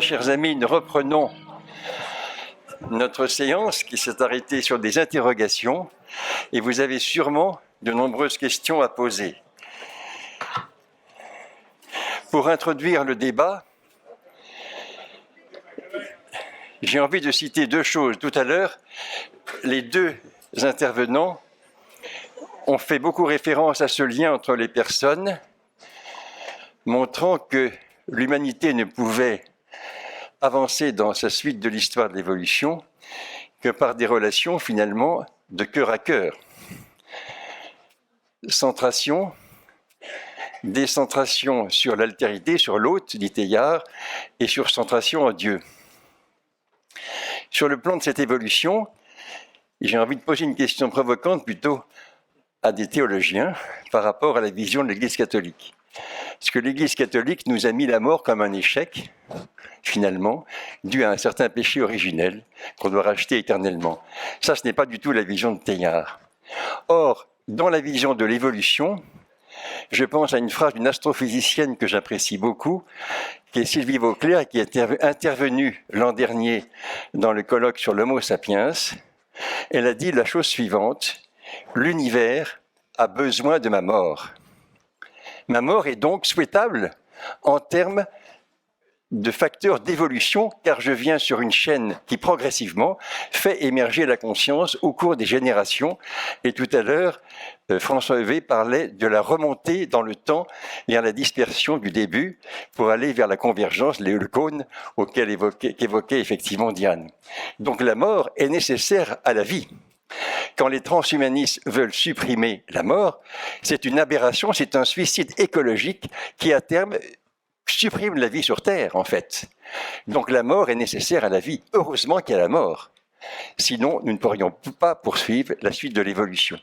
chers amis, nous reprenons notre séance qui s'est arrêtée sur des interrogations et vous avez sûrement de nombreuses questions à poser. Pour introduire le débat, j'ai envie de citer deux choses. Tout à l'heure, les deux intervenants ont fait beaucoup référence à ce lien entre les personnes, montrant que l'humanité ne pouvait avancer dans sa suite de l'histoire de l'évolution que par des relations finalement de cœur à cœur. Centration, décentration sur l'altérité, sur l'autre, dit Teilhard, et sur centration en Dieu. Sur le plan de cette évolution, j'ai envie de poser une question provocante plutôt à des théologiens par rapport à la vision de l'Église catholique. Parce que l'Église catholique nous a mis la mort comme un échec, finalement, dû à un certain péché originel qu'on doit racheter éternellement. Ça, ce n'est pas du tout la vision de Teilhard. Or, dans la vision de l'évolution, je pense à une phrase d'une astrophysicienne que j'apprécie beaucoup, qui est Sylvie Vauclair, et qui est intervenue l'an dernier dans le colloque sur l'Homo sapiens. Elle a dit la chose suivante: l'univers a besoin de ma mort. Ma mort est donc souhaitable en termes de facteurs d'évolution, car je viens sur une chaîne qui progressivement fait émerger la conscience au cours des générations. Et tout à l'heure, François Heuvet parlait de la remontée dans le temps vers la dispersion du début pour aller vers la convergence, le cône qu'évoquait effectivement Diane. Donc la mort est nécessaire à la vie. Quand les transhumanistes veulent supprimer la mort, c'est une aberration, c'est un suicide écologique qui, à terme, supprime la vie sur Terre, en fait. Donc la mort est nécessaire à la vie. Heureusement qu'il y a la mort. Sinon, nous ne pourrions pas poursuivre la suite de l'évolution.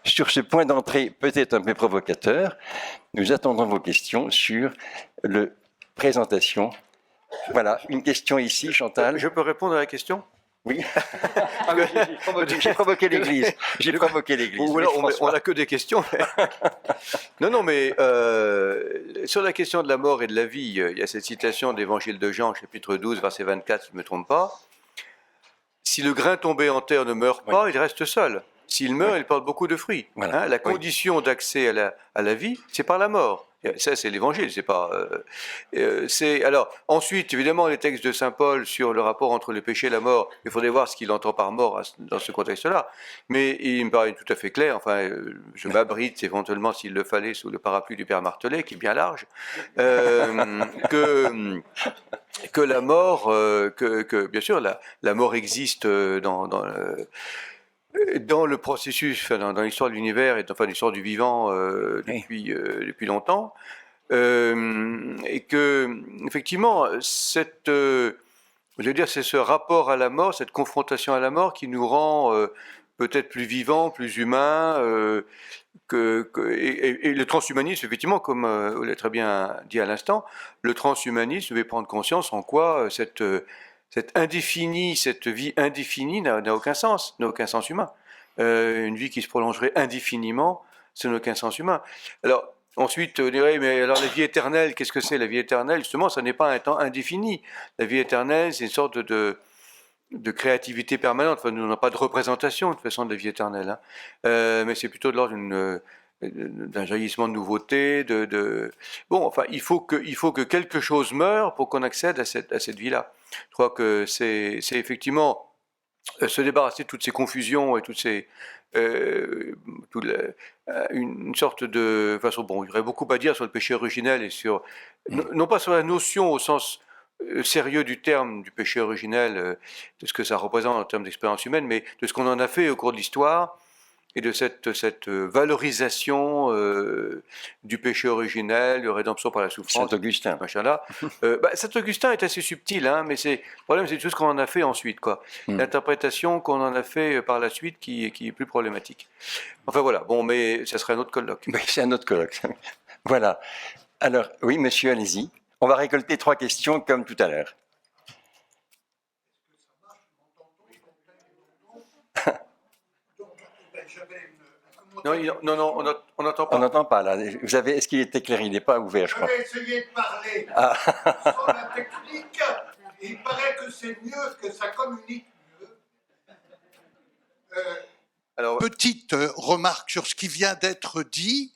Sur ce point d'entrée, peut-être un peu provocateur, nous attendons vos questions sur la présentation. Voilà, une question ici, Chantal. Je peux répondre à la question ? Oui. J'ai provoqué l'Église. J'ai provoqué l'Église. Oui, on n'a que des questions. Non, mais sur la question de la mort et de la vie, il y a cette citation d'Évangile de Jean, chapitre 12, verset 24, si je ne me trompe pas. Si le grain tombé en terre ne meurt pas, il reste seul. S'il meurt, il porte beaucoup de fruits. Voilà. La condition d'accès à la vie, c'est par la mort. Ça, c'est l'Évangile, c'est pas. Alors, ensuite, évidemment, les textes de saint Paul sur le rapport entre le péché et la mort. Il faudrait voir ce qu'il entend par mort dans ce contexte-là. Mais il me paraît tout à fait clair. Enfin, je m'abrite éventuellement, s'il le fallait, sous le parapluie du Père Martelet, qui est bien large, que la mort, que bien sûr, la mort existe dans le processus, dans l'histoire de l'univers et enfin l'histoire du vivant depuis longtemps, et que effectivement c'est ce rapport à la mort, cette confrontation à la mort qui nous rend peut-être plus vivants, plus humains, et le transhumanisme, effectivement, comme vous l'avez très bien dit à l'instant, le transhumanisme devait prendre conscience en quoi cette vie indéfinie n'a aucun sens humain. Une vie qui se prolongerait indéfiniment, ça n'a aucun sens humain. Alors, ensuite, on dirait, mais alors la vie éternelle, qu'est-ce que c'est la vie éternelle ? Justement, ça n'est pas un temps indéfini. La vie éternelle, c'est une sorte de créativité permanente. Enfin, nous n'avons pas de représentation, de toute façon, de la vie éternelle. Mais c'est plutôt de l'ordre d'un jaillissement de nouveauté. Bon, enfin, il faut que quelque chose meure pour qu'on accède à cette vie-là. Je crois que c'est effectivement se débarrasser de toutes ces confusions et une sorte de... De toute façon, bon, il y aurait beaucoup à dire sur le péché originel et sur... Non pas sur la notion au sens sérieux du terme du péché originel, de ce que ça représente en termes d'expérience humaine, mais de ce qu'on en a fait au cours de l'histoire, et de cette valorisation du péché originel, de rédemption par la souffrance. Saint-Augustin. Machin-là. Saint-Augustin est assez subtil, mais le problème, c'est tout ce qu'on en a fait ensuite, quoi. L'interprétation qu'on en a fait par la suite qui est plus problématique. Enfin voilà, bon, mais ça serait un autre colloque. Oui, c'est un autre colloque. Voilà. Alors, oui, monsieur, allez-y. On va récolter 3 questions comme tout à l'heure. Non, on n'entend pas. On n'entend pas, là. Est-ce qu'il est éclairé ? Il n'est pas ouvert, je crois. Je vais essayer de parler Ah. sans la technique. Il paraît que c'est mieux, que ça communique mieux. Alors, Petite remarque sur ce qui vient d'être dit.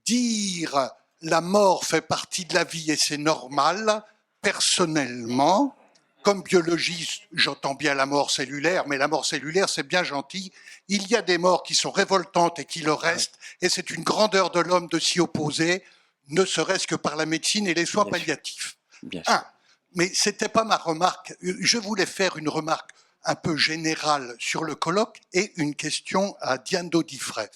Dire la mort fait partie de la vie et c'est normal, personnellement, comme biologiste, j'entends bien la mort cellulaire, mais la mort cellulaire, c'est bien gentil. Il y a des morts qui sont révoltantes et qui le restent, et c'est une grandeur de l'homme de s'y opposer, ne serait-ce que par la médecine et les soins Bien sûr. palliatifs. Bien sûr. Mais c'était pas ma remarque. Je voulais faire une remarque un peu générale sur le colloque et une question à Diane Daudifray.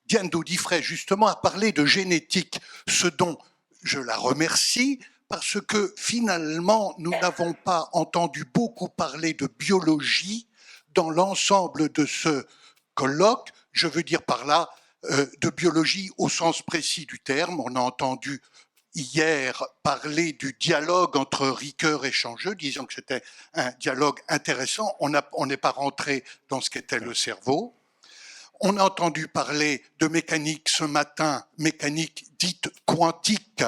Diane Daudifray, justement, a parlé de génétique, ce dont je la remercie, parce que finalement, nous n'avons pas entendu beaucoup parler de biologie dans l'ensemble de ce colloque. Je veux dire par là de biologie au sens précis du terme. On a entendu hier parler du dialogue entre Ricoeur et Changeux, disant que c'était un dialogue intéressant. On n'est pas rentré dans ce qu'était le cerveau. On a entendu parler de mécanique ce matin, mécanique dite quantique,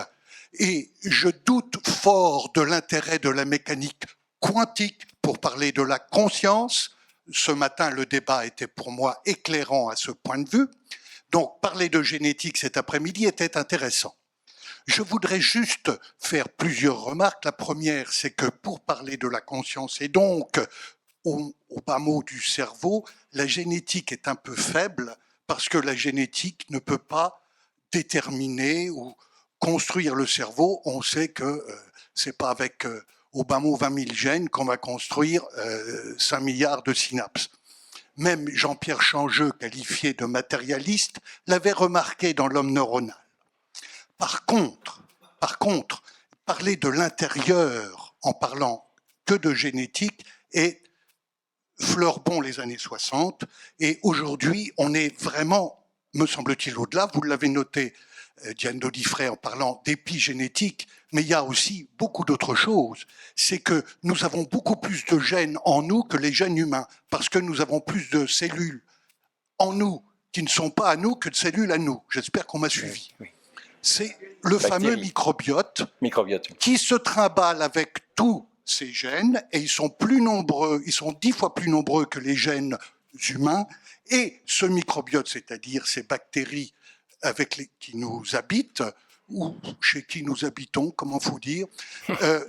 et je doute fort de l'intérêt de la mécanique quantique pour parler de la conscience. Ce matin, le débat était pour moi éclairant à ce point de vue. Donc, parler de génétique cet après-midi était intéressant. Je voudrais juste faire plusieurs remarques. La première, c'est que pour parler de la conscience et donc au bas mot du cerveau, la génétique est un peu faible parce que la génétique ne peut pas déterminer ou construire le cerveau. On sait que c'est pas avec au bas mot 20 000 gènes qu'on va construire 5 milliards de synapses. Même Jean-Pierre Changeux, qualifié de matérialiste, l'avait remarqué dans l'homme neuronal. Par contre, parler de l'intérieur en parlant que de génétique est fleurbon les années 60, et aujourd'hui, on est vraiment, me semble-t-il, au-delà. Vous l'avez noté, Diane Daudifray, en parlant d'épigénétique, mais il y a aussi beaucoup d'autres choses. C'est que nous avons beaucoup plus de gènes en nous que les gènes humains, parce que nous avons plus de cellules en nous qui ne sont pas à nous que de cellules à nous. J'espère qu'on m'a suivi. Oui. C'est le fameux microbiote qui se trimballe avec tous ces gènes, et ils sont plus nombreux, ils sont 10 fois plus nombreux que les gènes humains, et ce microbiote, c'est-à-dire ces bactéries qui nous habitent, ou chez qui nous habitons, comment faut dire,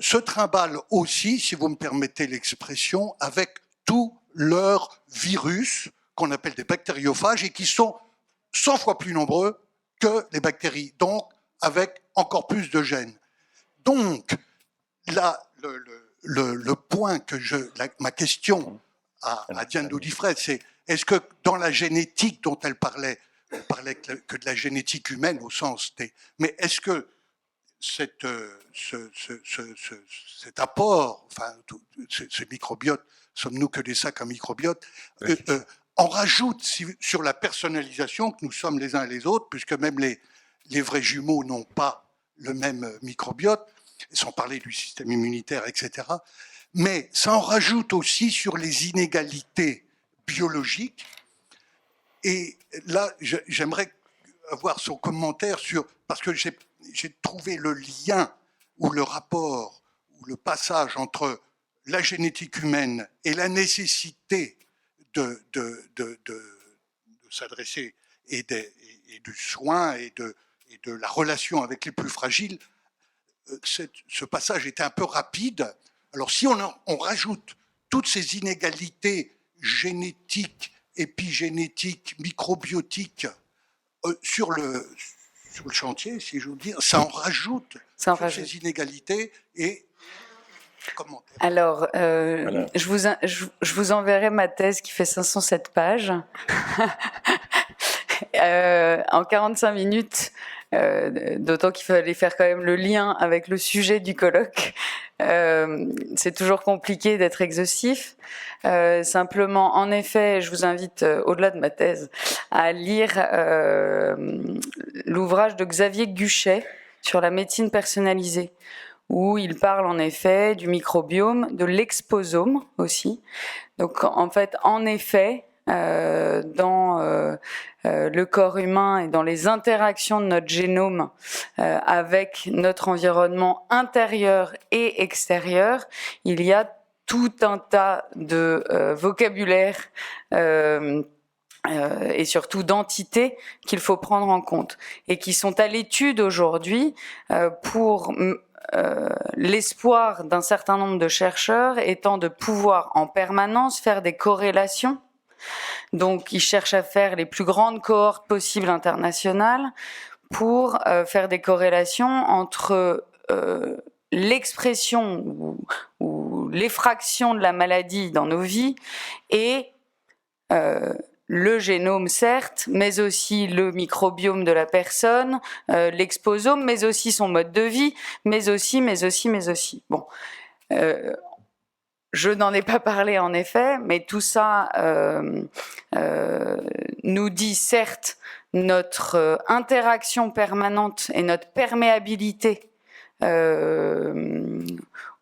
se trimballent aussi, si vous me permettez l'expression, avec tous leurs virus, qu'on appelle des bactériophages, et qui sont 100 fois plus nombreux que les bactéries, donc avec encore plus de gènes. Donc, là, le point que ma question à Diane Daudifray, c'est est-ce que dans la génétique dont elle parlait que de la génétique humaine au sens des... Mais est-ce que cet apport, enfin, ce microbiote, sommes-nous que des sacs à microbiote, en rajoute sur la personnalisation que nous sommes les uns et les autres, puisque même les vrais jumeaux n'ont pas le même microbiote, sans parler du système immunitaire, etc. Mais ça en rajoute aussi sur les inégalités biologiques. Et là, j'aimerais avoir son commentaire sur... Parce que j'ai trouvé le lien ou le rapport ou le passage entre la génétique humaine et la nécessité de s'adresser et du soin et de la relation avec les plus fragiles. Ce passage était un peu rapide. Alors si on rajoute toutes ces inégalités génétiques, épigénétiques, microbiotiques sur le chantier, si je veux dire, ça en rajoute ces inégalités et commentaires. Alors, Voilà. je vous enverrai ma thèse qui fait 507 pages en 45 minutes. D'autant qu'il fallait faire quand même le lien avec le sujet du colloque. C'est toujours compliqué d'être exhaustif. Simplement, en effet, je vous invite, au-delà de ma thèse, à lire l'ouvrage de Xavier Guchet sur la médecine personnalisée, où il parle en effet du microbiome, de l'exposome aussi. Donc, en fait, en effet, dans le corps humain et dans les interactions de notre génome avec notre environnement intérieur et extérieur, il y a tout un tas de vocabulaire et surtout d'entités qu'il faut prendre en compte et qui sont à l'étude aujourd'hui pour l'espoir d'un certain nombre de chercheurs étant de pouvoir en permanence faire des corrélations. Donc, ils cherchent à faire les plus grandes cohortes possibles internationales pour faire des corrélations entre l'expression ou l'effraction de la maladie dans nos vies et le génome, certes, mais aussi le microbiome de la personne, l'exposome, mais aussi son mode de vie, mais aussi. Bon, je n'en ai pas parlé en effet, mais tout ça nous dit certes notre interaction permanente et notre perméabilité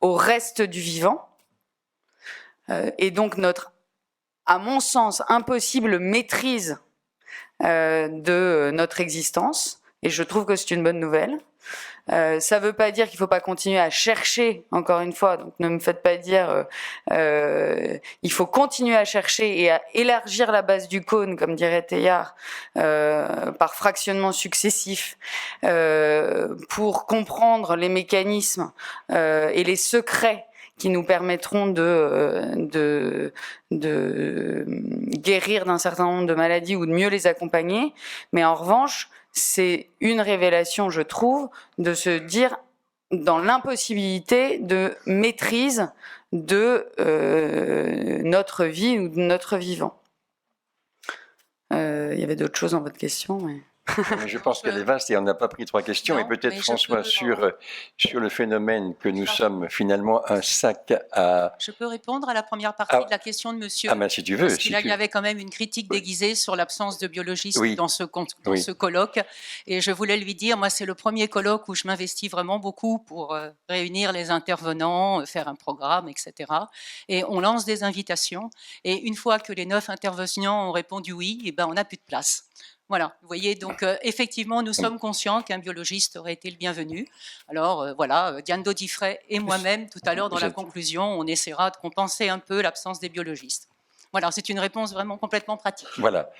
au reste du vivant, et donc notre, à mon sens, impossible maîtrise de notre existence, et je trouve que c'est une bonne nouvelle. Ça ne veut pas dire qu'il ne faut pas continuer à chercher, encore une fois, donc ne me faites pas dire il faut continuer à chercher et à élargir la base du cône, comme dirait Teilhard, par fractionnement successif, pour comprendre les mécanismes et les secrets qui nous permettront de guérir d'un certain nombre de maladies ou de mieux les accompagner. Mais en revanche, c'est une révélation, je trouve, de se dire dans l'impossibilité de maîtrise de notre vie ou de notre vivant. Il y avait d'autres choses dans votre question, mais... Mais je pense qu'elle est vaste et on n'a pas pris 3 questions. Non, et peut-être, mais François, sur le phénomène que nous sommes finalement un sac à... Je peux répondre à la première partie de la question de monsieur. Ah ben si tu veux. Parce qu'il y avait quand même une critique déguisée sur l'absence de biologistes dans ce colloque. Et je voulais lui dire, moi c'est le premier colloque où je m'investis vraiment beaucoup pour réunir les intervenants, faire un programme, etc. Et on lance des invitations. Et une fois que les 9 intervenants ont répondu oui, et ben on n'a plus de place. Voilà, vous voyez, donc effectivement, nous sommes conscients qu'un biologiste aurait été le bienvenu. Alors voilà, Diane Daudifray et moi-même, tout à l'heure dans la conclusion, on essaiera de compenser un peu l'absence des biologistes. Voilà, c'est une réponse vraiment complètement pratique. Voilà.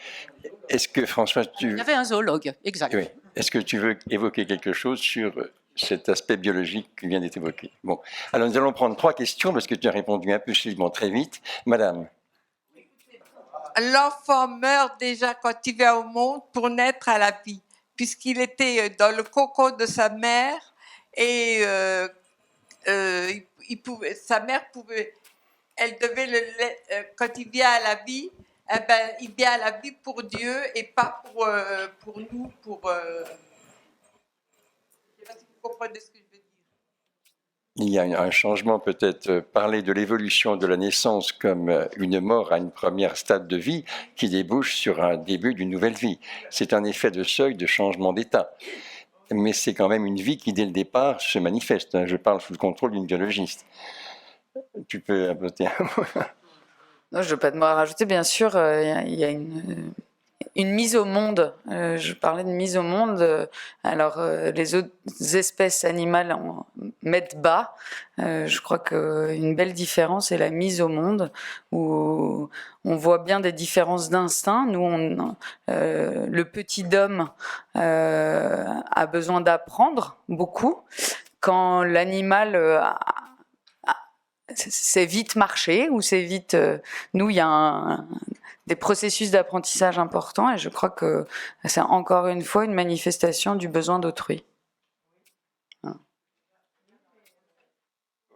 Est-ce que François, Il y avait un zoologue, exact. Oui. Est-ce que tu veux évoquer quelque chose sur cet aspect biologique qui vient d'être évoqué? Bon, alors nous allons prendre 3 questions parce que tu as répondu impulsivement très vite. Madame. L'enfant meurt déjà quand il vient au monde pour naître à la vie, puisqu'il était dans le cocon de sa mère et sa mère pouvait, elle devait quand il vient à la vie, eh ben, il vient à la vie pour Dieu et pas pour nous, je ne sais pas si vous comprenez ce que je veux dire. Il y a un changement, peut-être parler de l'évolution de la naissance comme une mort à une première stade de vie qui débouche sur un début d'une nouvelle vie. C'est un effet de seuil de changement d'état. Mais c'est quand même une vie qui, dès le départ, se manifeste. Je parle sous le contrôle d'une biologiste. Tu peux apporter un mot? Non, je n'ai pas de mot à rajouter, bien sûr. Il y a une mise au monde. Je parlais de mise au monde. Alors, les autres espèces animales en mettent bas. Je crois qu'une belle différence est la mise au monde, où on voit bien des différences d'instinct. Nous, le petit homme a besoin d'apprendre beaucoup. Quand l'animal c'est vite marché, ou c'est vite... nous, il y a des processus d'apprentissage importants, et je crois que c'est encore une fois une manifestation du besoin d'autrui.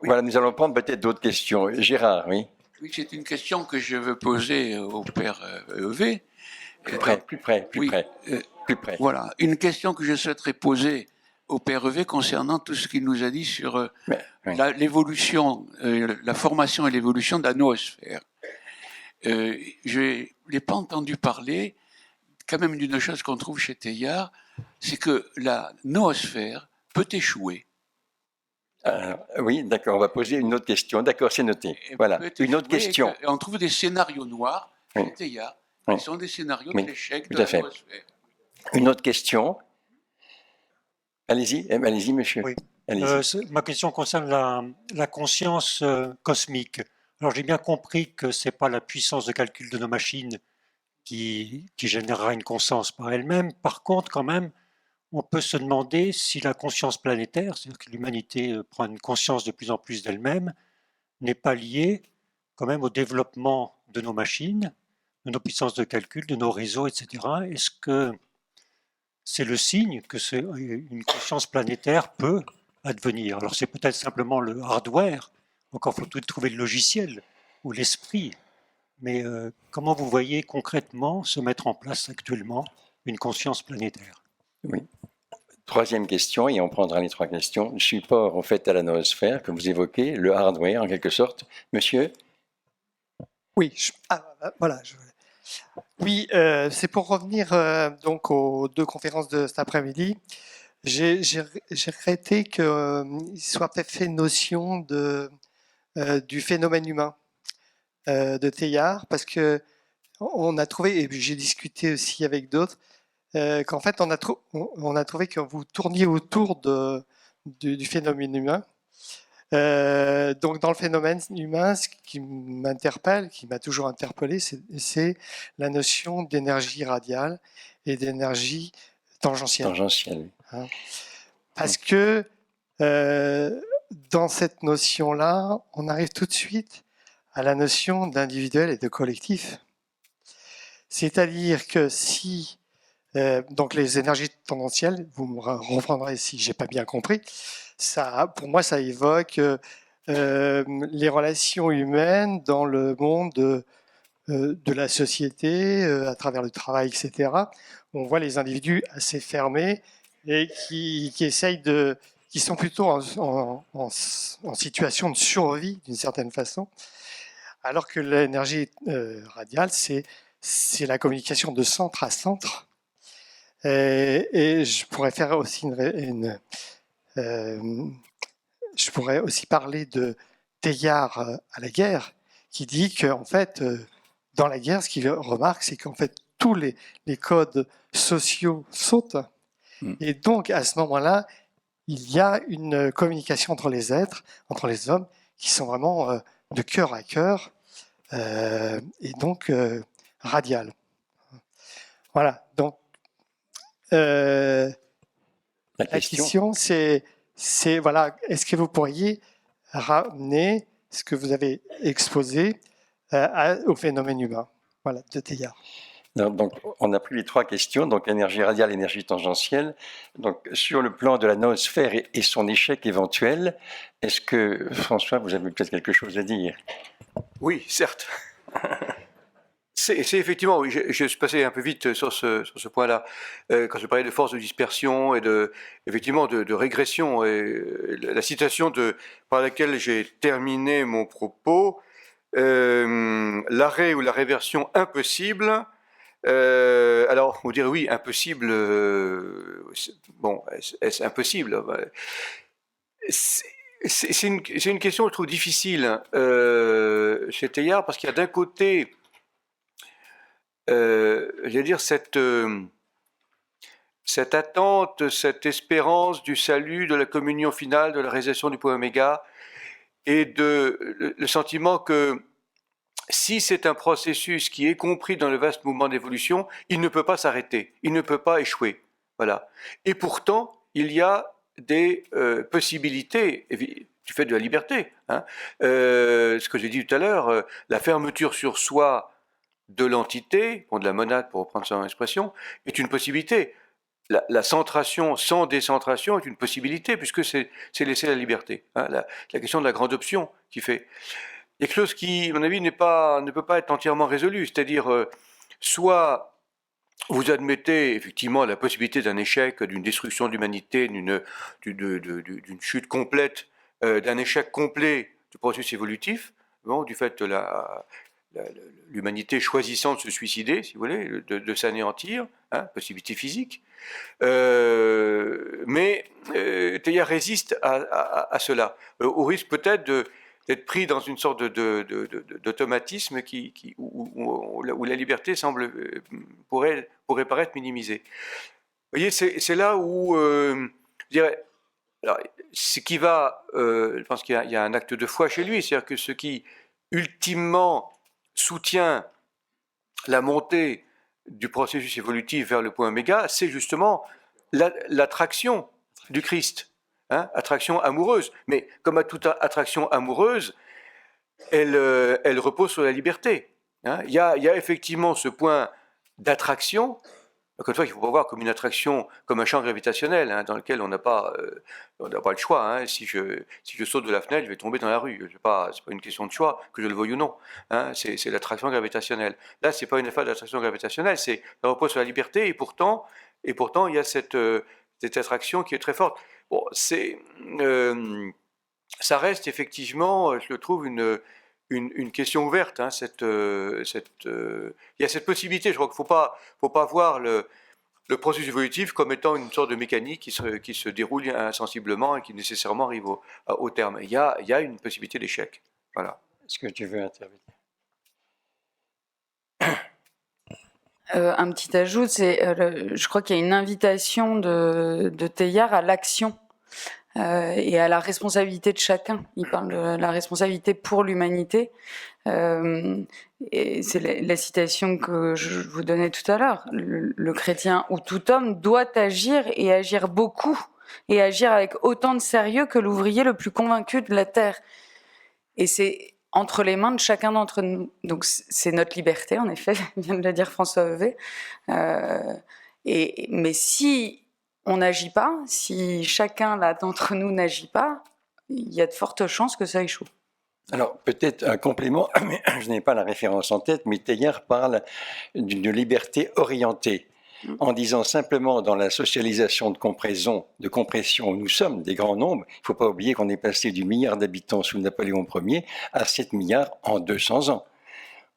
Voilà, nous allons prendre peut-être d'autres questions. Gérard, oui. Oui, c'est une question que je veux poser au père EV. Plus près. Voilà, une question que je souhaiterais poser au père EV concernant tout ce qu'il nous a dit sur l'évolution, la formation et l'évolution de la noosphère. Je n'ai pas entendu parler quand même d'une chose qu'on trouve chez Teilhard, c'est que la noosphère peut échouer. Oui, d'accord, on va poser une autre question. D'accord, c'est noté. Voilà, une autre question. On trouve des scénarios noirs chez Teilhard, qui sont des scénarios de l'échec de la noosphère. Une autre question. Allez-y, monsieur. Oui. Ma question concerne la conscience cosmique. Alors j'ai bien compris que ce n'est pas la puissance de calcul de nos machines qui générera une conscience par elle-même. Par contre, quand même, on peut se demander si la conscience planétaire, c'est-à-dire que l'humanité prend une conscience de plus en plus d'elle-même, n'est pas liée quand même au développement de nos machines, de nos puissances de calcul, de nos réseaux, etc. Est-ce que c'est le signe que une conscience planétaire peut advenir? Alors c'est peut-être simplement le hardware, encore faut-il trouver le logiciel ou l'esprit, mais comment vous voyez concrètement se mettre en place actuellement une conscience planétaire? Oui. Troisième question, et on prendra les 3 questions. Le support, en fait, à la noosphère que vous évoquez, le hardware, en quelque sorte. Monsieur? Oui, voilà. Oui, c'est pour revenir donc aux 2 conférences de cet après-midi. J'ai regretté qu'il soit fait notion du phénomène humain de Teilhard, parce que on a trouvé, et j'ai discuté aussi avec d'autres, qu'en fait on a trouvé que vous tourniez autour du phénomène humain. Donc dans le phénomène humain, ce qui m'interpelle, qui m'a toujours interpellé, c'est la notion d'énergie radiale et d'énergie tangentielle. Tangentielle. Hein. Parce que dans cette notion-là, on arrive tout de suite à la notion d'individuel et de collectif. C'est-à-dire que si donc les énergies tangentielles, vous me reprendrez si j'ai pas bien compris, ça, pour moi, ça évoque les relations humaines dans le monde de la société, à travers le travail, etc. On voit les individus assez fermés et qui essayent qui sont plutôt en situation de survie d'une certaine façon, alors que l'énergie radiale, c'est la communication de centre à centre. Et je pourrais faire aussi je pourrais aussi parler de Teilhard à la guerre, qui dit qu'en fait, dans la guerre, ce qu'il remarque, c'est qu'en fait, tous les codes sociaux sautent. Et donc, à ce moment-là, il y a une communication entre les êtres, entre les hommes, qui sont vraiment de cœur à cœur, et donc radiales. Voilà, donc la question, c'est voilà, est-ce que vous pourriez ramener ce que vous avez exposé au phénomène humain, voilà, de Teilhard. Donc, on a pris les 3 questions, donc énergie radiale, énergie tangentielle. Donc, sur le plan de la noosphère et son échec éventuel, est-ce que, François, vous avez peut-être quelque chose à dire? Oui, certes. C'est effectivement, oui, je suis passé un peu vite sur ce point-là, quand je parlais de force de dispersion et effectivement de régression. Et la citation par laquelle j'ai terminé mon propos, l'arrêt ou la réversion impossible. Alors, on dirait oui, impossible. Bon, est-ce impossible? C'est une question, je trouve, difficile chez Teilhard, parce qu'il y a d'un côté, j'allais dire, cette attente, cette espérance du salut, de la communion finale, de la réalisation du point oméga, et le sentiment que si c'est un processus qui est compris dans le vaste mouvement d'évolution, il ne peut pas s'arrêter, il ne peut pas échouer. Voilà. Et pourtant, il y a des possibilités du fait de la liberté. Hein. Ce que j'ai dit tout à l'heure, la fermeture sur soi de l'entité, de la monade pour reprendre son expression, est une possibilité. La centration sans décentration est une possibilité, puisque c'est laisser la liberté. Hein. La question de la grande option qui fait... Il y a quelque chose qui, à mon avis, ne peut pas être entièrement résolu. C'est-à-dire, soit vous admettez effectivement la possibilité d'un échec, d'une destruction de l'humanité, d'une chute complète, d'un échec complet du processus évolutif, bon, du fait de l'humanité choisissant de se suicider, si vous voulez, de s'anéantir, hein, possibilité physique. Mais Teilhard résiste à cela, au risque peut-être d'être pris dans une sorte d'automatisme où la liberté pourrait paraître minimisée. Vous voyez, c'est là où, je dirais, alors, ce qui va, je pense qu'il y a un acte de foi chez lui, c'est-à-dire que ce qui ultimement soutient la montée du processus évolutif vers le point oméga, c'est justement l'attraction du Christ, hein, attraction amoureuse. Mais comme à toute attraction amoureuse, elle repose sur la liberté. Hein. Il y a effectivement ce point d'attraction, encore une fois, qu'il ne faut pas voir comme une attraction, comme un champ gravitationnel, hein, dans lequel on n'a pas le choix. Hein. Si je saute de la fenêtre, je vais tomber dans la rue. Ce n'est pas une question de choix, que je le veuille ou non. Hein. C'est l'attraction gravitationnelle. Là, ce n'est pas une affaire d'attraction gravitationnelle, ça repose sur la liberté, et pourtant il y a cette attraction qui est très forte. Bon, ça reste effectivement, je le trouve, une question ouverte. Hein, il y a cette possibilité, je crois qu'il ne faut pas voir le processus évolutif comme étant une sorte de mécanique qui se déroule insensiblement et qui nécessairement arrive au terme. Il y a une possibilité d'échec. Voilà. Est-ce que tu veux intervenir? Un petit ajout, je crois qu'il y a une invitation de Teilhard à l'action. Et à la responsabilité de chacun. Il parle de la responsabilité pour l'humanité. Et c'est la citation que je vous donnais tout à l'heure. Le chrétien ou tout homme doit agir et agir beaucoup et agir avec autant de sérieux que l'ouvrier le plus convaincu de la terre. Et c'est entre les mains de chacun d'entre nous. Donc c'est notre liberté, en effet, vient de le dire François Heuvet. Mais si on n'agit pas, si chacun là d'entre nous n'agit pas, il y a de fortes chances que ça échoue. Alors, peut-être un complément, mais je n'ai pas la référence en tête, mais Teilhard parle d'une liberté orientée, en disant simplement dans la socialisation de compression où nous sommes des grands nombres, il ne faut pas oublier qu'on est passé du milliard d'habitants sous Napoléon Ier à 7 milliards en 200 ans.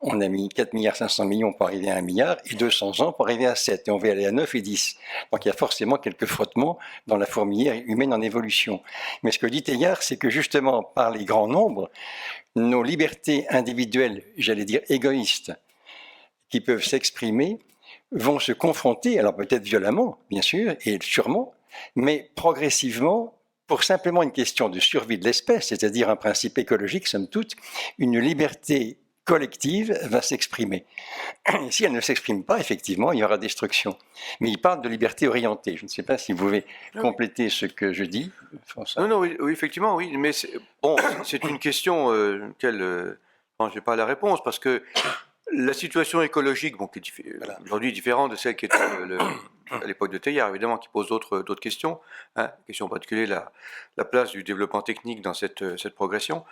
On a mis 4 milliards 500 millions pour arriver à 1 milliard et 200 ans pour arriver à 7. Et on va aller à 9 et 10. Donc il y a forcément quelques frottements dans la fourmilière humaine en évolution. Mais ce que dit Teilhard, c'est que justement, par les grands nombres, nos libertés individuelles, j'allais dire égoïstes, qui peuvent s'exprimer, vont se confronter, alors peut-être violemment, bien sûr, et sûrement, mais progressivement, pour simplement une question de survie de l'espèce, c'est-à-dire un principe écologique, somme toute, une liberté collective va s'exprimer. Et si elle ne s'exprime pas, effectivement, il y aura destruction. Mais il parle de liberté orientée. Je ne sais pas si vous pouvez compléter ce que je dis, François. Non, oui, effectivement, oui. Mais c'est une question je n'ai pas la réponse, parce que la situation écologique, qui est aujourd'hui différente de celle qui était à l'époque de Teilhard, évidemment, qui pose d'autres questions. Hein, question en particulier la place du développement technique dans cette progression.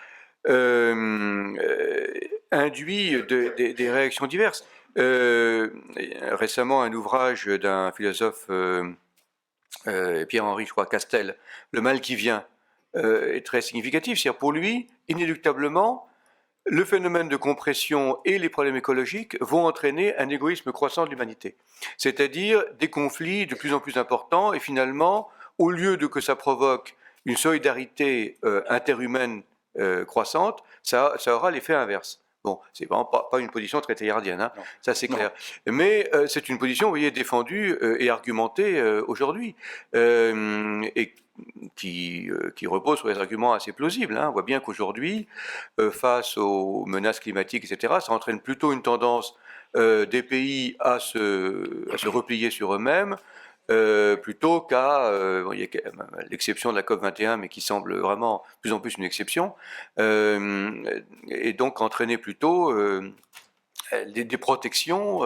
Induit des réactions diverses. Récemment, un ouvrage d'un philosophe, Pierre-Henri, je crois, Castel, Le mal qui vient, est très significatif. C'est-à-dire, pour lui, inéluctablement, le phénomène de compression et les problèmes écologiques vont entraîner un égoïsme croissant de l'humanité. C'est-à-dire des conflits de plus en plus importants, et finalement, au lieu de que ça provoque une solidarité interhumaine croissante, ça aura l'effet inverse. Bon, c'est vraiment pas une position très teilhardienne, hein, ça c'est clair. Mais c'est une position, vous voyez, défendue et argumentée aujourd'hui, et qui repose sur des arguments assez plausibles. Hein. On voit bien qu'aujourd'hui, face aux menaces climatiques, etc., ça entraîne plutôt une tendance des pays à se replier sur eux-mêmes, plutôt qu'à il y a l'exception de la COP21, mais qui semble vraiment de plus en plus une exception, et donc entraîner plutôt des protections.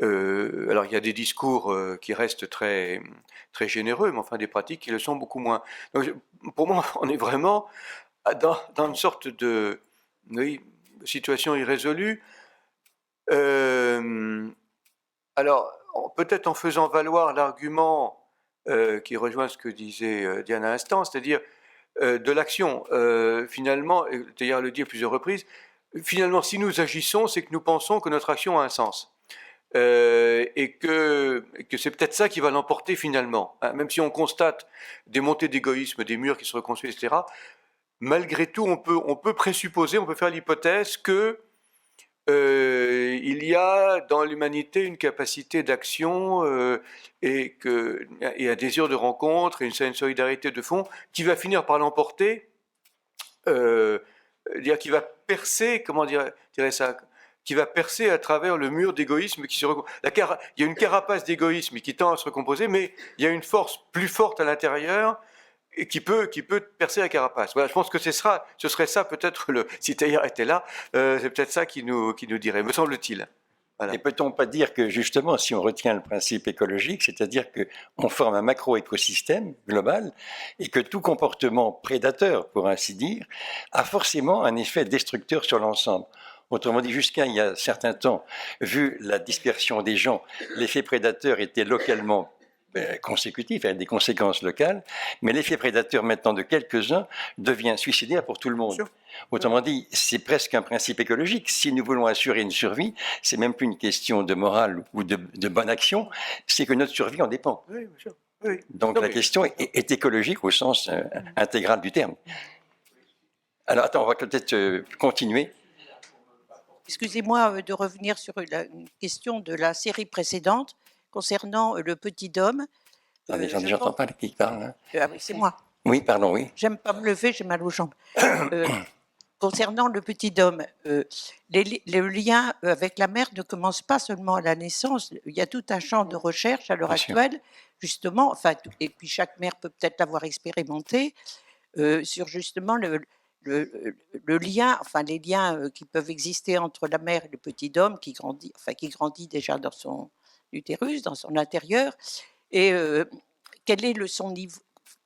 Alors il y a des discours qui restent très, très généreux, mais enfin des pratiques qui le sont beaucoup moins. Donc, pour moi, on est vraiment dans une sorte de situation irrésolue. Alors, peut-être en faisant valoir l'argument qui rejoint ce que disait Diane à l'instant, c'est-à-dire de l'action. Finalement, Teilhard le dit à plusieurs reprises, finalement, si nous agissons, c'est que nous pensons que notre action a un sens. Et que c'est peut-être ça qui va l'emporter finalement. Hein, même si on constate des montées d'égoïsme, des murs qui se reconstruisent, etc., malgré tout, on peut présupposer, on peut faire l'hypothèse que il y a dans l'humanité une capacité d'action et un désir de rencontre et une solidarité de fond qui va finir par l'emporter qui va percer, comment dirais ça, qui va percer à travers le mur d'égoïsme qui se il y a une carapace d'égoïsme qui tend à se recomposer, mais il y a une force plus forte à l'intérieur et qui peut percer la carapace. Voilà, je pense que ce serait ça peut-être, si Teilhard était là, c'est peut-être ça qui nous dirait, me semble-t-il. Voilà. Et peut-on pas dire que justement, si on retient le principe écologique, c'est-à-dire qu'on forme un macro-écosystème global et que tout comportement prédateur, pour ainsi dire, a forcément un effet destructeur sur l'ensemble. Autrement dit, jusqu'à il y a un certain temps, vu la dispersion des gens, l'effet prédateur était localement consécutif, avec des conséquences locales, mais l'effet prédateur maintenant de quelques-uns devient suicidaire pour tout le monde. Autrement dit, c'est presque un principe écologique. Si nous voulons assurer une survie, c'est même plus une question de morale ou de bonne action, c'est que notre survie en dépend. Oui, bien sûr. Oui. Donc la question est écologique au sens intégral du terme. Alors attends, on va peut-être continuer. Excusez-moi de revenir sur une question de la série précédente concernant le petit homme. J'entends pas qui parle. Hein. Ah oui, c'est moi. Oui, pardon, oui. J'aime pas me lever, j'ai mal aux jambes. Concernant le petit homme, le lien avec la mère ne commence pas seulement à la naissance. Il y a tout un champ de recherche à l'heure actuelle, justement, enfin, et puis chaque mère peut peut-être l'avoir expérimenté, sur justement le lien, enfin les liens qui peuvent exister entre la mère et le petit homme qui grandit déjà dans son utérus, dans son intérieur, et quel est son niveau,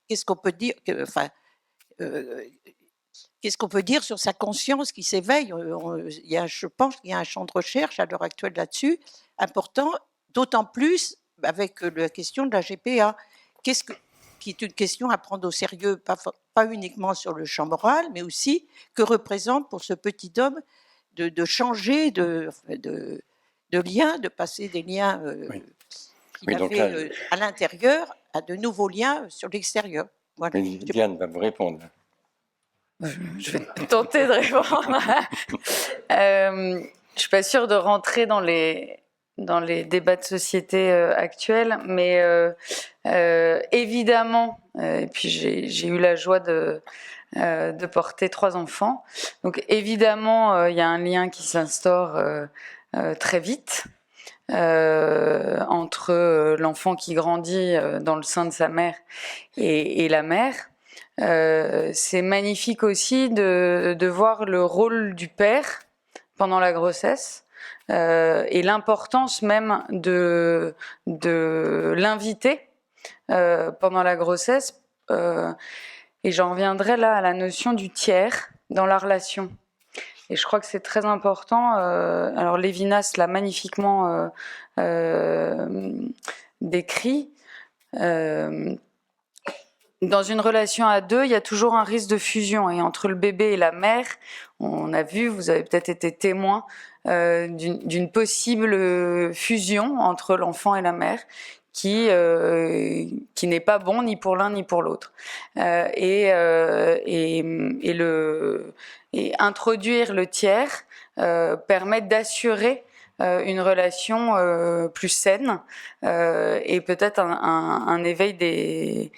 qu'est-ce qu'on peut dire, qu'est-ce qu'on peut dire sur sa conscience qui s'éveille. Je pense qu'il y a un champ de recherche à l'heure actuelle là-dessus, important, d'autant plus avec la question de la GPA, qui est une question à prendre au sérieux, pas uniquement sur le champ moral, mais aussi que représente pour ce petit homme de changer de liens, de passer des liens qu'il avait à l'intérieur à de nouveaux liens sur l'extérieur. Voilà. Diane va vous répondre. Je vais tenter de répondre. Je ne suis pas sûre de rentrer dans les débats de société actuels, mais évidemment, et puis j'ai eu la joie de porter 3 enfants, donc évidemment, il y a un lien qui s'instaure très vite entre l'enfant qui grandit dans le sein de sa mère et la mère. C'est magnifique aussi de voir le rôle du père pendant la grossesse et l'importance même de l'inviter pendant la grossesse. Et j'en reviendrai là à la notion du tiers dans la relation. Et je crois que c'est très important. Alors Lévinas l'a magnifiquement décrit. Dans une relation à 2, il y a toujours un risque de fusion. Et entre le bébé et la mère, on a vu, vous avez peut-être été témoin d'une possible fusion entre l'enfant et la mère qui n'est pas bon ni pour l'un ni pour l'autre. Et introduire le tiers permet d'assurer une relation plus saine et peut-être un éveil des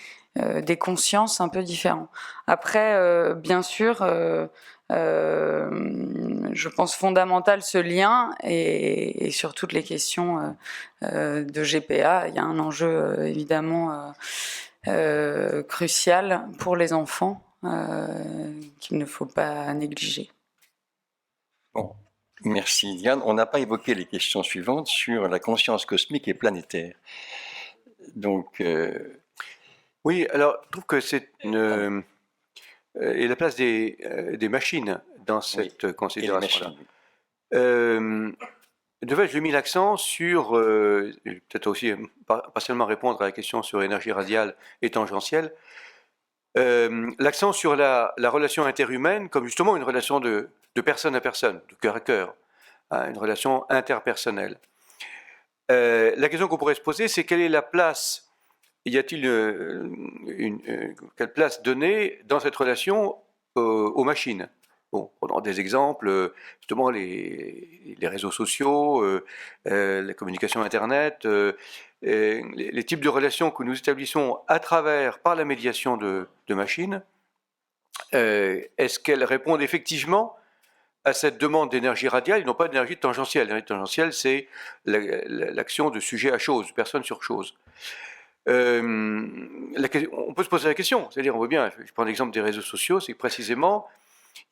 consciences un peu différents. Après, bien sûr, je pense fondamental ce lien et sur toutes les questions de GPA, il y a un enjeu évidemment crucial pour les enfants qu'il ne faut pas négliger. Bon, merci Diane. On n'a pas évoqué les questions suivantes sur la conscience cosmique et planétaire. Donc oui, alors je trouve que c'est et la place des machines dans cette considération-là. De fait, j'ai mis l'accent sur, peut-être aussi pas seulement répondre à la question sur l'énergie radiale et tangentielle, l'accent sur la relation interhumaine comme justement une relation de personne à personne, de cœur à cœur, hein, une relation interpersonnelle. La question qu'on pourrait se poser, c'est quelle est la place, y a-t-il quelle place donnée dans cette relation aux machines? Bon, prenons des exemples, justement les réseaux sociaux, la communication Internet, les types de relations que nous établissons par la médiation de machines. est-ce qu'elles répondent effectivement à cette demande d'énergie radiale et non pas d'énergie tangentielle? L'énergie tangentielle, c'est l'action de sujet à chose, personne sur chose. On peut se poser la question, c'est-à-dire, on voit bien, je prends l'exemple des réseaux sociaux, c'est que précisément,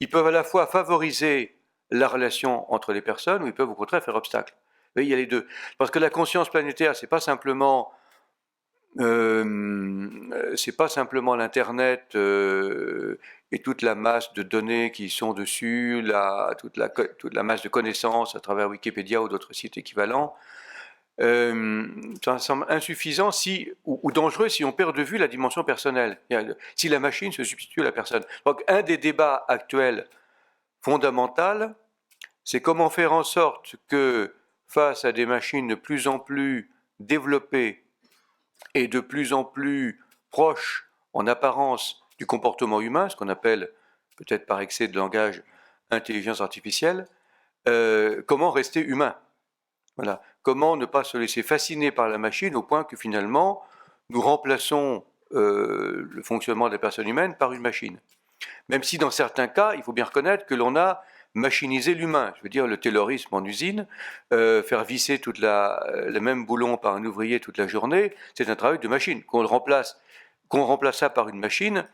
ils peuvent à la fois favoriser la relation entre les personnes ou ils peuvent au contraire faire obstacle. Vous voyez, il y a les deux. Parce que la conscience planétaire, c'est pas simplement l'Internet et toute la masse de données qui sont dessus, toute la masse de connaissances à travers Wikipédia ou d'autres sites équivalents. Ça semble insuffisant ou dangereux si on perd de vue la dimension personnelle, si la machine se substitue à la personne. Donc un des débats actuels fondamentaux, c'est comment faire en sorte que face à des machines de plus en plus développées et de plus en plus proches en apparence du comportement humain, ce qu'on appelle peut-être par excès de langage intelligence artificielle, comment rester humain? Voilà. Comment ne pas se laisser fasciner par la machine au point que finalement nous remplaçons le fonctionnement des personnes humaines par une machine. Même si dans certains cas, il faut bien reconnaître que l'on a machinisé l'humain. Je veux dire, le taylorisme en usine, faire visser le même boulon par un ouvrier toute la journée, c'est un travail de machine. Qu'on remplace ça par une machine,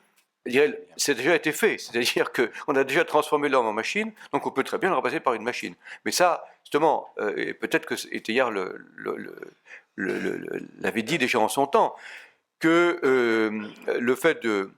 c'est déjà été fait, c'est-à-dire qu'on a déjà transformé l'homme en machine, donc on peut très bien le remplacer par une machine. Mais ça, justement, peut-être que Teilhard l'avait dit déjà en son temps, que le fait de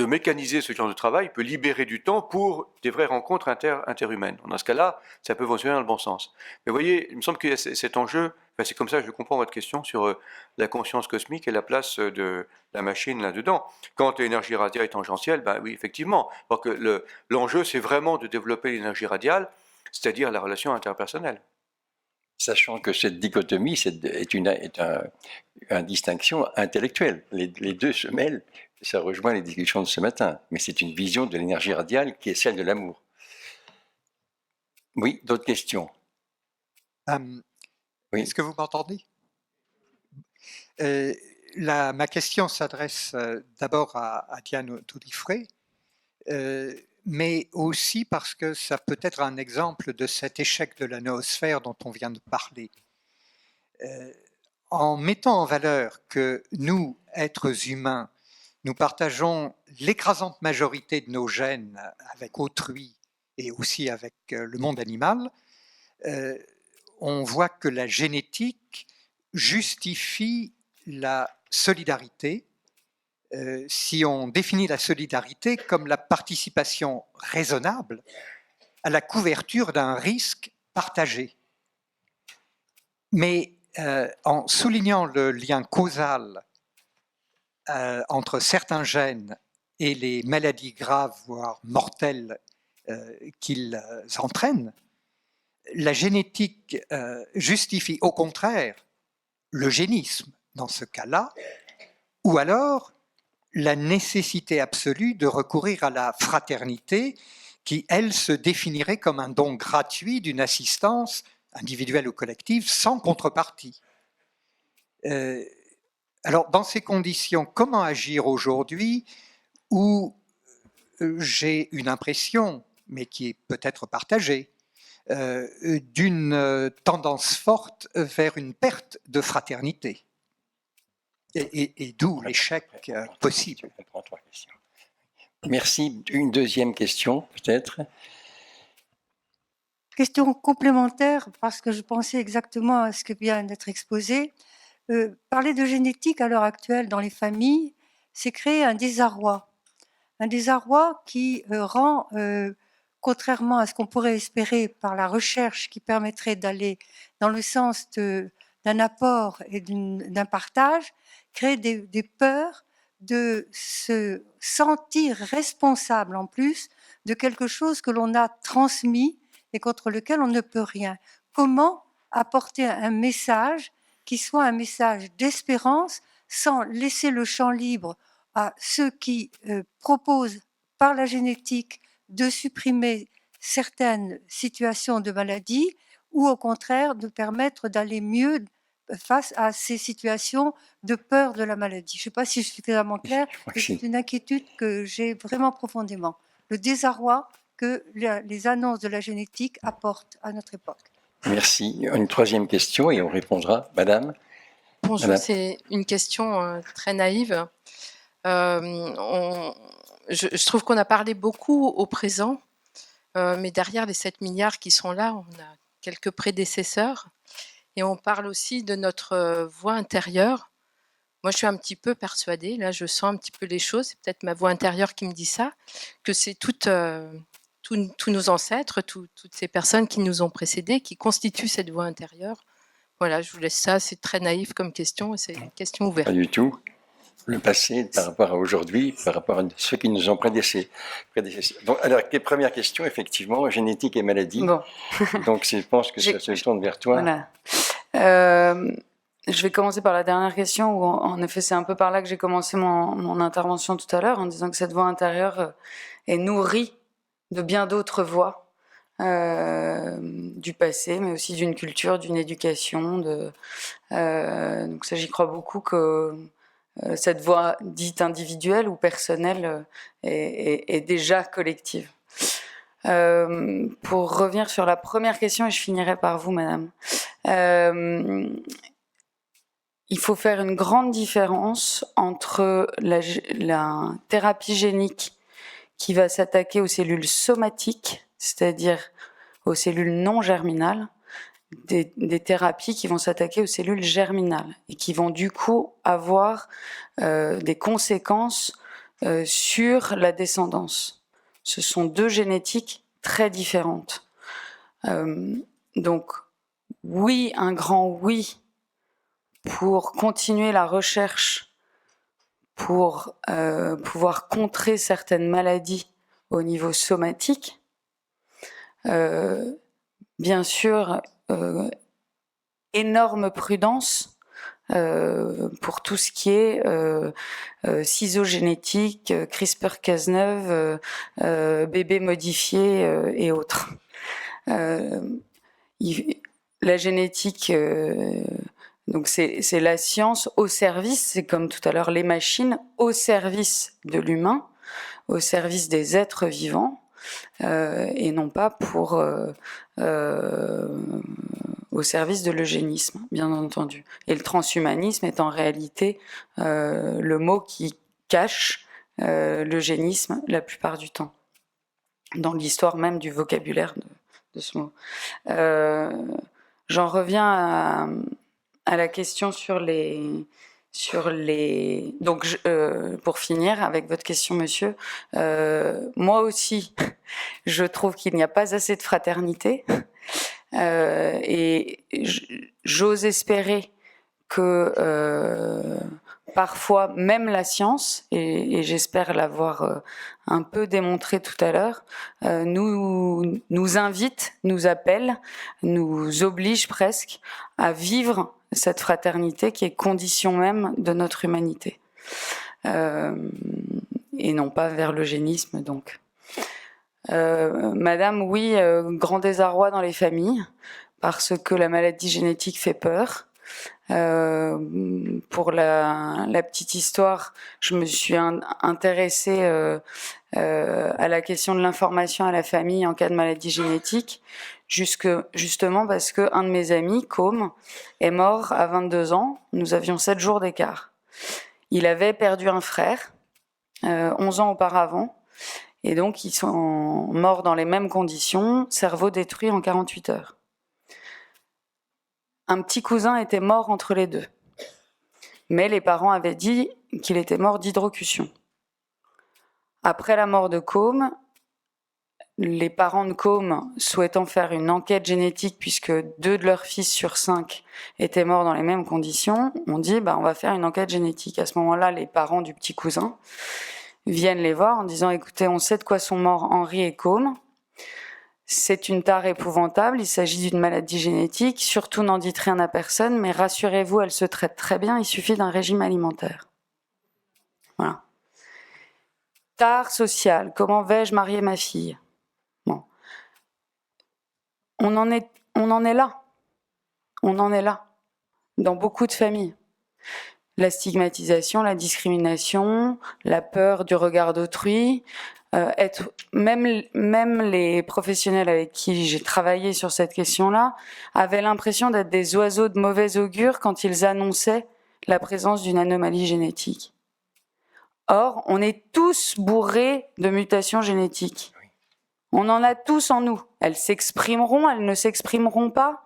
mécaniser ce genre de travail peut libérer du temps pour des vraies rencontres interhumaines. Dans ce cas-là, ça peut fonctionner dans le bon sens. Mais vous voyez, il me semble qu'il y a cet enjeu, c'est comme ça que je comprends votre question sur la conscience cosmique et la place de la machine là-dedans. Quand l'énergie radiale est tangentielle, ben oui, effectivement. Alors que l'enjeu, c'est vraiment de développer l'énergie radiale, c'est-à-dire la relation interpersonnelle. Sachant que cette dichotomie est une distinction intellectuelle. Les deux se mêlent, ça rejoint les discussions de ce matin, mais c'est une vision de l'énergie radiale qui est celle de l'amour. Oui, d'autres questions? Oui. Est-ce que vous m'entendez? Ma question s'adresse d'abord à Diane Dodifré, mais aussi parce que ça peut être un exemple de cet échec de la noosphère dont on vient de parler. En mettant en valeur que nous, êtres humains, nous partageons l'écrasante majorité de nos gènes avec autrui et aussi avec le monde animal, on voit que la génétique justifie la solidarité, si on définit la solidarité comme la participation raisonnable à la couverture d'un risque partagé. Mais en soulignant le lien causal entre certains gènes et les maladies graves, voire mortelles qu'ils entraînent, la génétique justifie au contraire l'eugénisme dans ce cas-là, ou alors la nécessité absolue de recourir à la fraternité qui, elle, se définirait comme un don gratuit d'une assistance individuelle ou collective sans contrepartie. Alors, dans ces conditions, comment agir aujourd'hui où j'ai une impression, mais qui est peut-être partagée, d'une tendance forte vers une perte de fraternité et d'où l'échec possible. Merci. Une deuxième question, peut-être? Question complémentaire, parce que je pensais exactement à ce que vient d'être exposé. Parler de génétique à l'heure actuelle dans les familles, c'est créer un désarroi qui rend, contrairement à ce qu'on pourrait espérer par la recherche qui permettrait d'aller dans le sens d'un apport et d'un partage, créer des peurs de se sentir responsable en plus de quelque chose que l'on a transmis et contre lequel on ne peut rien. Comment apporter un message qui soit un message d'espérance sans laisser le champ libre à ceux qui proposent par la génétique de supprimer certaines situations de maladie ou au contraire de permettre d'aller mieux face à ces situations de peur de la maladie. Je ne sais pas si je suis suffisamment claire, mais c'est une inquiétude que j'ai vraiment profondément. Le désarroi que les annonces de la génétique apportent à notre époque. Merci. Une troisième question et on répondra. Madame. Bonjour, c'est une question très naïve. Je trouve qu'on a parlé beaucoup au présent, mais derrière les 7 milliards qui sont là, on a quelques prédécesseurs. Et on parle aussi de notre voix intérieure. Moi, je suis un petit peu persuadée, là, je sens un petit peu les choses, c'est peut-être ma voix intérieure qui me dit ça, que c'est tous nos ancêtres, toutes ces personnes qui nous ont précédés, qui constituent cette voix intérieure. Voilà, je vous laisse ça, c'est très naïf comme question, et c'est une question ouverte. Pas du tout. Le passé par rapport à aujourd'hui, par rapport à ceux qui nous ont prédécessés. Donc, alors, première question, effectivement, génétique et maladie. Bon. Donc, je pense que ça se tourne vers toi. Voilà. Je vais commencer par la dernière question, où en effet, c'est un peu par là que j'ai commencé mon intervention tout à l'heure, en disant que cette voix intérieure est nourrie de bien d'autres voix du passé, mais aussi d'une culture, d'une éducation. Donc ça, j'y crois beaucoup que cette voix dite individuelle ou personnelle est déjà collective. Pour revenir sur la première question, et je finirai par vous, madame, il faut faire une grande différence entre la thérapie génique qui va s'attaquer aux cellules somatiques, c'est-à-dire aux cellules non germinales, des thérapies qui vont s'attaquer aux cellules germinales et qui vont du coup avoir des conséquences sur la descendance. Ce sont deux génétiques très différentes. Donc, oui, un grand oui pour continuer la recherche, pour pouvoir contrer certaines maladies au niveau somatique. Bien sûr, énorme prudence pour tout ce qui est ciseaux génétiques, CRISPR-Cas9, bébés modifiés et autres. La génétique, donc c'est la science au service, c'est comme tout à l'heure les machines, au service de l'humain, au service des êtres vivants, et non pas au service de l'eugénisme, bien entendu. Et le transhumanisme est en réalité le mot qui cache l'eugénisme la plupart du temps, dans l'histoire même du vocabulaire de ce mot. J'en reviens à la question sur les... Donc, pour finir avec votre question, monsieur, moi aussi, je trouve qu'il n'y a pas assez de fraternité, et j'ose espérer que parfois, même la science, et j'espère l'avoir un peu démontré tout à l'heure, nous invite, nous appelle, nous oblige presque à vivre cette fraternité qui est condition même de notre humanité, et non pas vers l'eugénisme, donc. Madame, oui, grand désarroi dans les familles, parce que la maladie génétique fait peur. Pour la petite histoire, je me suis intéressée à la question de l'information à la famille en cas de maladie génétique, justement parce qu'un de mes amis, Com, est mort à 22 ans. Nous avions 7 jours d'écart. Il avait perdu un frère 11 ans auparavant, et donc ils sont morts dans les mêmes conditions, cerveau détruit en 48 heures. Un petit cousin était mort entre les deux, mais les parents avaient dit qu'il était mort d'hydrocution. Après la mort de Com, les parents de Com, souhaitant faire une enquête génétique puisque 2 de leurs fils sur 5 étaient morts dans les mêmes conditions, ont dit on va faire une enquête génétique. À ce moment-là, les parents du petit cousin viennent les voir en disant écoutez, on sait de quoi sont morts Henri et Com. C'est une tare épouvantable, il s'agit d'une maladie génétique, surtout n'en dites rien à personne, mais rassurez-vous, elle se traite très bien, il suffit d'un régime alimentaire. Voilà. Tare sociale, comment vais-je marier ma fille ? Bon. On en est là. On en est là. dans beaucoup de familles. La stigmatisation, la discrimination, la peur du regard d'autrui, même les professionnels avec qui j'ai travaillé sur cette question-là avaient l'impression d'être des oiseaux de mauvais augure quand ils annonçaient la présence d'une anomalie génétique. Or, on est tous bourrés de mutations génétiques. On en a tous en nous. Elles s'exprimeront, elles ne s'exprimeront pas.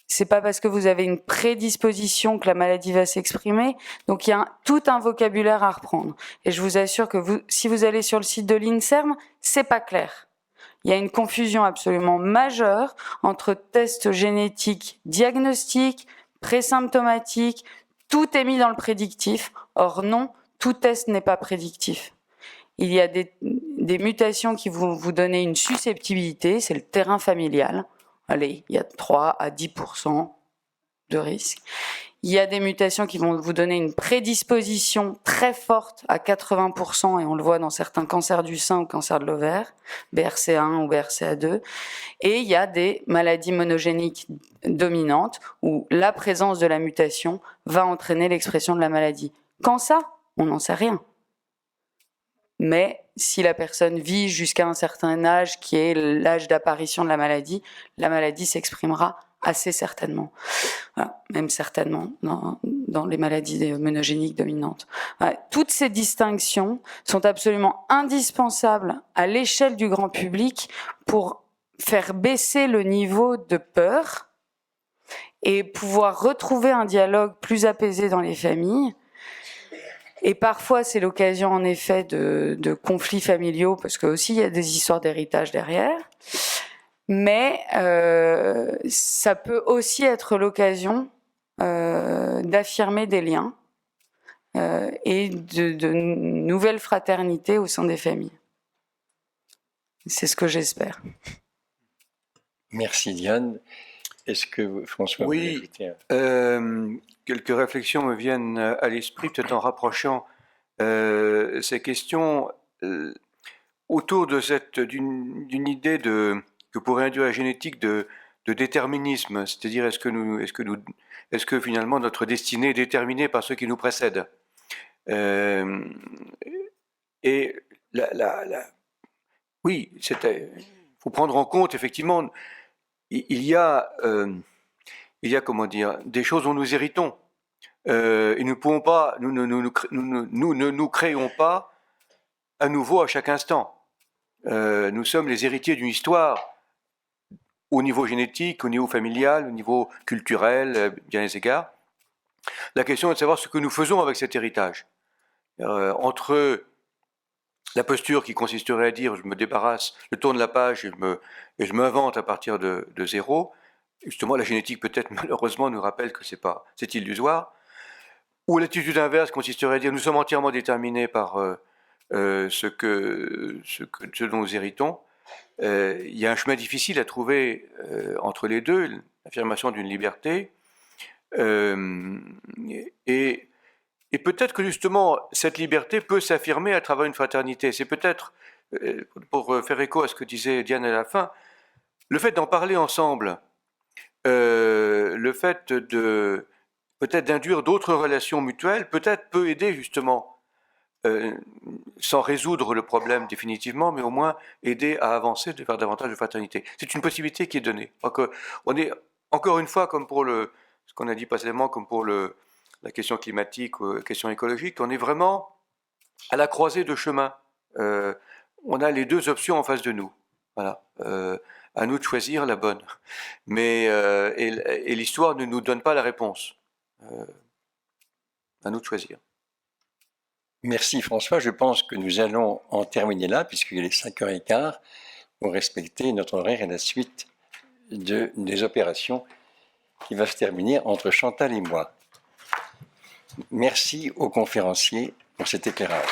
C'est pas parce que vous avez une prédisposition que la maladie va s'exprimer. Donc il y a tout un vocabulaire à reprendre. Et je vous assure que si vous allez sur le site de l'INSERM, c'est pas clair. Il y a une confusion absolument majeure entre tests génétiques diagnostiques, présymptomatiques. Tout est mis dans le prédictif. Or non, tout test n'est pas prédictif. Il y a des mutations qui vont vous donner une susceptibilité, c'est le terrain familial. Allez, il y a 3 à 10% de risque. Il y a des mutations qui vont vous donner une prédisposition très forte à 80%, et on le voit dans certains cancers du sein ou cancers de l'ovaire, BRCA1 ou BRCA2. Et il y a des maladies monogéniques dominantes où la présence de la mutation va entraîner l'expression de la maladie. Quand ça, on n'en sait rien. Mais si la personne vit jusqu'à un certain âge, qui est l'âge d'apparition de la maladie s'exprimera assez certainement, voilà, même certainement dans les maladies monogéniques dominantes. Voilà, toutes ces distinctions sont absolument indispensables à l'échelle du grand public pour faire baisser le niveau de peur et pouvoir retrouver un dialogue plus apaisé dans les familles. Et parfois, c'est l'occasion, en effet, de conflits familiaux, parce que aussi il y a des histoires d'héritage derrière. Mais ça peut aussi être l'occasion d'affirmer des liens et de nouvelles fraternités au sein des familles. C'est ce que j'espère. Merci Diane. Est-ce que François oui, voulait ajouter quelques réflexions me viennent à l'esprit, peut-être en rapprochant ces questions autour d'une idée que pourrait induire la génétique de déterminisme, c'est-à-dire est-ce que finalement notre destinée est déterminée par ceux qui nous précèdent. Oui, faut prendre en compte effectivement. Il y a comment dire, des choses dont nous héritons. Et nous ne pouvons pas, nous ne nous créons pas à nouveau à chaque instant. Nous sommes les héritiers d'une histoire au niveau génétique, au niveau familial, au niveau culturel, bien des égards. La question est de savoir ce que nous faisons avec cet héritage. Entre la posture qui consisterait à dire je me débarrasse, je tourne la page et je m'invente à partir de zéro. Justement, la génétique peut-être malheureusement nous rappelle que c'est illusoire. Ou l'attitude inverse consisterait à dire nous sommes entièrement déterminés par ce dont nous héritons. Il y a un chemin difficile à trouver entre les deux, l'affirmation d'une liberté. Et peut-être que justement, cette liberté peut s'affirmer à travers une fraternité. C'est peut-être, pour faire écho à ce que disait Diane à la fin, le fait d'en parler ensemble, le fait peut-être d'induire d'autres relations mutuelles, peut-être peut aider justement, sans résoudre le problème définitivement, mais au moins aider à avancer vers davantage de fraternité. C'est une possibilité qui est donnée. Donc, on est, encore une fois, comme pour ce qu'on a dit précédemment, comme pour la question climatique ou la question écologique, on est vraiment à la croisée de chemins. On a les deux options en face de nous. Voilà. À nous de choisir la bonne. Mais et l'histoire ne nous donne pas la réponse. À nous de choisir. Merci François. Je pense que nous allons en terminer là, puisqu'il est 5h15, pour respecter notre horaire et la suite des opérations qui va se terminer entre Chantal et moi. Merci aux conférenciers pour cet éclairage.